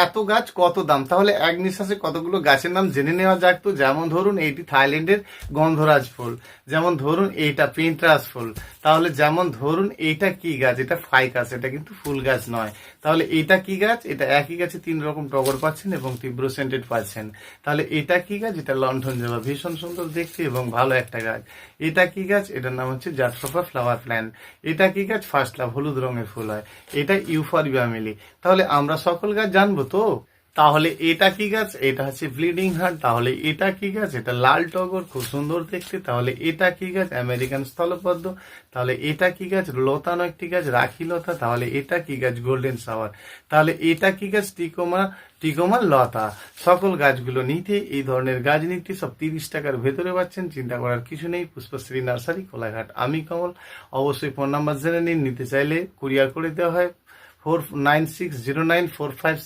এত গাছ কত দাম, তাহলে এক নিঃশ্বাসে কতগুলো গাছের নাম জেনে নেওয়া যাক। তো যেমন ধরুন এইটি থাইল্যান্ডের গন্ধরাজ ফুল, যেমন ধরুন এইটা পেন্ট্রাস ফুল, তাহলে যেমন ধরুন এইটা কি গাছ, এটা ফাইকাস, এটা কিন্তু ফুল গাছ নয়। তাহলে এটা কি গাছ, এটা একই গাছে 3 রকম টগর পাচ্ছেন এবং তীব্র সেন্টেড পাচ্ছেন। তাহলে এটা কি গাছ, এটা লণ্ঠন জবা, ভীষণ সুন্দর দেখতে এবং ভালো একটা গাছ। এটা কি গাছ, এটার নাম হচ্ছে জাট্রোফা ফ্লাওয়ার প্ল্যান্ট। এটা কি গাছ, ফার্স্ট লাভ, হলুদ রঙের ফুল হয়। এটা ইউফরবিয়া মিলি। তাহলে আমরা সকল গাছ জানবো তো। তাহলে এটা কি গাছ, এটা হচ্ছে ব্লিডিং হার্ট। তাহলে এটা কি গাছ, এটা লাল টগর, খুব সুন্দর দেখতে। তাহলে এটা কি গাছ, আমেরিকান স্থলপদ্ম। তাহলে এটা কি গাছ, লতানো একটি গাছ, রাখি লতা। তাহলে এটা কি গাছ, গোল্ডেন সাওয়ার। তাহলে এটা কি গাছ, টিকোমা লতা। সকল গাছগুলো নিতে, এই ধরনের গাছ নিতে সব 30 টাকার ভেতরে পাচ্ছেন, চিন্তা করার কিছু নেই। পুষ্পশ্রী নার্সারি, কোলাঘাট। আমি কমল। অবশ্যই ফোন নাম্বার জেনে নিন, নিতে চাইলে কুরিয়ার করে দেওয়া হয় 49609456